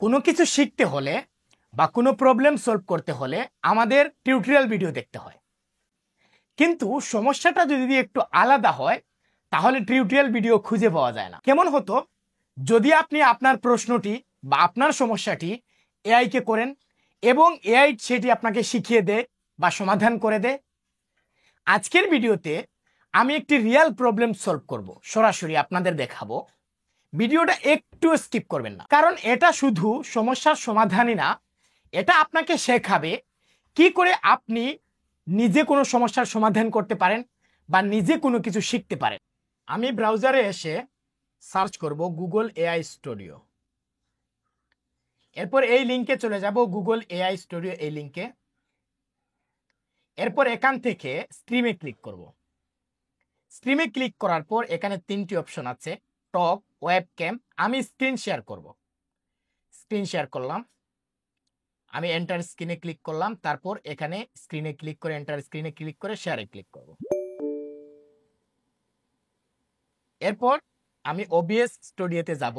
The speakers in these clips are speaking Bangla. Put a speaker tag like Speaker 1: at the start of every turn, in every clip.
Speaker 1: কোনো কিছু শিখতে হলে বা কোনো প্রবলেম সলভ করতে হলে আমাদের টিউটোরিয়াল ভিডিও দেখতে হয়, কিন্তু সমস্যাটা যদি একটু আলাদা হয় তাহলে টিউটোরিয়াল ভিডিও খুঁজে পাওয়া যায় না। কেমন হতো যদি আপনি আপনার প্রশ্নটি বা আপনার সমস্যাটি এআইকে করেন এবং এআই সেটি আপনাকে শিখিয়ে দেয় বা সমাধান করে দেয়। আজকের ভিডিওতে আমি একটি রিয়েল প্রবলেম সলভ করব, সরাসরি আপনাদের দেখাবো। ভিডিওটা একটু স্কিপ করবেন না, কারণ এটা শুধু সমস্যার সমাধানই না, এটা আপনাকে শেখাবে কি করে আপনি নিজে কোনো সমস্যার সমাধান করতে পারেন বা নিজে কোনো কিছু শিখতে পারেন। আমি ব্রাউজারে এসে সার্চ করব গুগল এআই স্টুডিও, এরপর এই লিঙ্কে চলে যাব, গুগল এআই স্টুডিও এই লিঙ্কে। এরপর এখান থেকে স্ট্রিমে ক্লিক করব। স্ট্রিমে ক্লিক করার পর এখানে তিনটি অপশন আছে, টক, ওয়েবক্যাম। আমি স্ক্রিন শেয়ার করব। স্ক্রিন শেয়ার করলাম, আমি এন্টার স্ক্রিনে ক্লিক করলাম, তারপর এখানে স্ক্রিনে ক্লিক করে এন্টার স্ক্রিনে ক্লিক করে শেয়ারে ক্লিক করব। এরপর আমি ওবিএস স্টুডিওতে যাব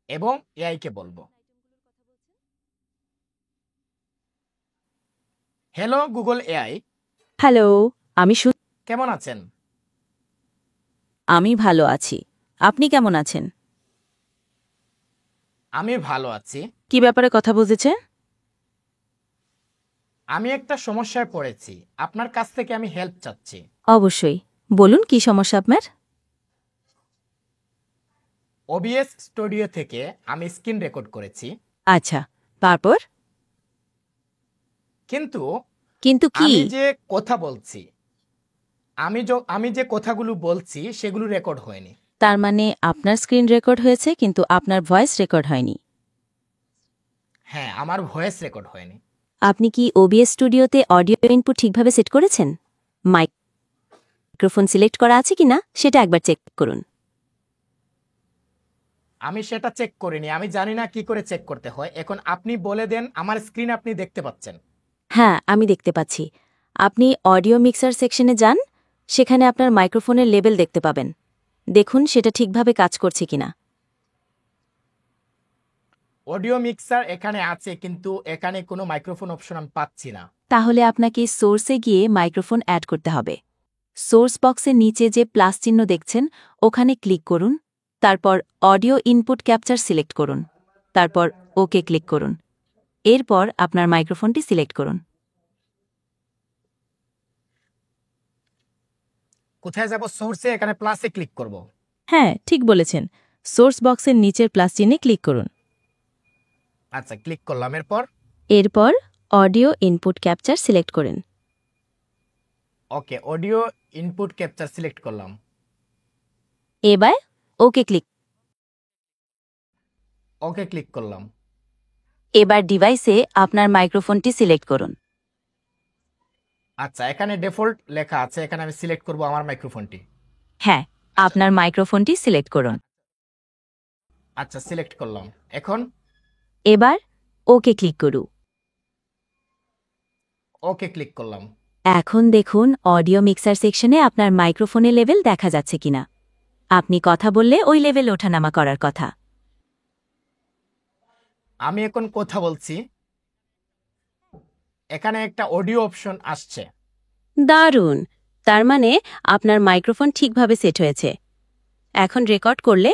Speaker 1: এবং এআই কে বলবো, হ্যালো গুগল এআই।
Speaker 2: হ্যালো,
Speaker 1: কেমন আছেন?
Speaker 2: আমি ভালো আছি। আপনি কেমন আছেন?
Speaker 1: আমি ভালো আছি।
Speaker 2: কি ব্যাপারে কথা বুঝেছে?
Speaker 1: আমি একটা সমস্যায় পড়েছি, আপনার কাছ থেকে আমি হেল্প চাচ্ছি।
Speaker 2: অবশ্যই, বলুন কি সমস্যা আপনার?
Speaker 1: ওবিএস স্টুডিও থেকে আমি স্ক্রিন রেকর্ড করেছি,
Speaker 2: আচ্ছা, তারপর?
Speaker 1: কিন্তু
Speaker 2: কিন্তু কি?
Speaker 1: আমি যে কথা বলছি, আমি যে কথাগুলো বলছি সেগুলো রেকর্ড হয়নি।
Speaker 2: তার মানে আপনার স্ক্রিন রেকর্ড হয়েছে কিন্তু আপনার ভয়েস রেকর্ড হয়নি।
Speaker 1: হ্যাঁ, আমার ভয়েস রেকর্ড হয়নি।
Speaker 2: আপনি কি ওবিএস স্টুডিওতে অডিও ইনপুট ঠিকভাবে সেট করেছেন? মাইক্রোফোন সিলেক্ট করা আছে কিনা সেটা একবার চেক করুন।
Speaker 1: আমি সেটা চেক করিনি, আমি জানি না কি করে চেক করতে হয়। এখন আপনি বলে দেন, আমার স্ক্রিন আপনি দেখতে পাচ্ছেন?
Speaker 2: হ্যাঁ, আমি দেখতে পাচ্ছি। আপনি অডিও মিক্সার সেকশনে যান, সেখানে আপনার মাইক্রোফোনের লেবেল দেখতে পাবেন। দেখুন সেটা ঠিকভাবে কাজ করছে কিনা।
Speaker 1: অডিও মিক্সার এখানে আছে, কিন্তু এখানে কোনো মাইক্রোফোন অপশন আমি পাচ্ছি না।
Speaker 2: তাহলে আপনাকে সোর্সে গিয়ে মাইক্রোফোন অ্যাড করতে হবে। সোর্স বক্সের নিচে যে প্লাস চিহ্ন দেখছেন ওখানে ক্লিক করুন, তারপর অডিও ইনপুট ক্যাপচার সিলেক্ট করুন, তারপর ওকে ক্লিক করুন। এরপর আপনার মাইক্রোফোনটি সিলেক্ট করুন।
Speaker 1: কোথায় যাব? সোর্সে, এখানে প্লাসে ক্লিক করব।
Speaker 2: হ্যাঁ, ঠিক বলেছেন। সোর্স বক্সের নিচের প্লাস চিহ্নে ক্লিক করুন।
Speaker 1: আচ্ছা, ক্লিক করলাম।
Speaker 2: এরপর অডিও ইনপুট ক্যাপচার সিলেক্ট করুন।
Speaker 1: ওকে, অডিও ইনপুট ক্যাপচার সিলেক্ট করলাম।
Speaker 2: এবার ওকে ক্লিক
Speaker 1: করলাম।
Speaker 2: এবার ডিভাইসে আপনার মাইক্রোফোনটি সিলেক্ট করুন।
Speaker 1: আচ্ছা, এখানে ডিফল্ট লেখা আছে, এখানে আমি সিলেক্ট করব আমার মাইক্রোফোনটি।
Speaker 2: হ্যাঁ, আপনার মাইক্রোফোনটি সিলেক্ট করুন।
Speaker 1: আচ্ছা, সিলেক্ট করলাম।
Speaker 2: এবার ওকে ক্লিক করুন।
Speaker 1: ওকে ক্লিক করলাম।
Speaker 2: এখন দেখুন অডিও মিক্সার সেকশনে আপনার মাইক্রোফোনের লেভেল দেখা যাচ্ছে কিনা। আপনি কথা বললে ওই লেভেল ওঠানামা করার কথা।
Speaker 1: আমি এখন কথা বলছি, এখানে একটা অডিও অপশন আসছে।
Speaker 2: দারুণ! তার মানে আপনার মাইক্রোফোন ঠিকভাবে সেট হয়েছে। এখন রেকর্ড করলে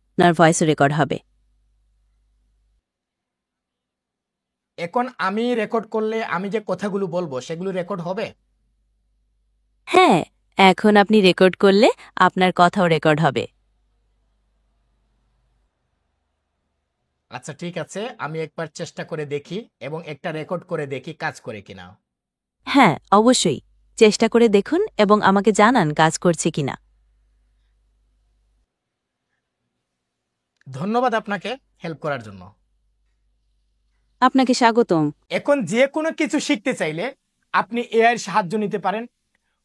Speaker 2: আপনার ভয়েসও রেকর্ড হবে।
Speaker 1: এখন আমি রেকর্ড করলে আমি যে কথাগুলো বলবো সেগুলো রেকর্ড হবে?
Speaker 2: হ্যাঁ, এখন আপনি রেকর্ড করলে আপনার কথাও রেকর্ড হবে।
Speaker 1: আচ্ছা, ঠিক আছে, আমি একবার চেষ্টা করে দেখি এবং একটা রেকর্ড করে দেখি কাজ করে কিনা।
Speaker 2: হ্যাঁ, অবশ্যই চেষ্টা করে দেখুন এবং আমাকে জানান কাজ করছে কিনা।
Speaker 1: ধন্যবাদ আপনাকে হেল্প করার জন্য।
Speaker 2: আপনাকে স্বাগতম।
Speaker 1: এখন যে কোনো কিছু শিখতে চাইলে আপনি এআই এর সাহায্য নিতে পারেন।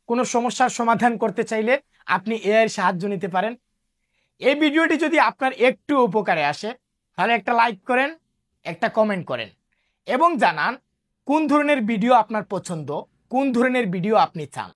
Speaker 1: কোনো সমস্যার সমাধান করতে চাইলে আপনি এআই এর সাহায্য নিতে পারেন। এই ভিডিওটি যদি আপনার একটু উপকারে আসে তাহলে একটা লাইক করেন, একটা কমেন্ট করেন এবং জানান কোন ধরনের ভিডিও আপনার পছন্দ, কোন ধরনের ভিডিও আপনি চান।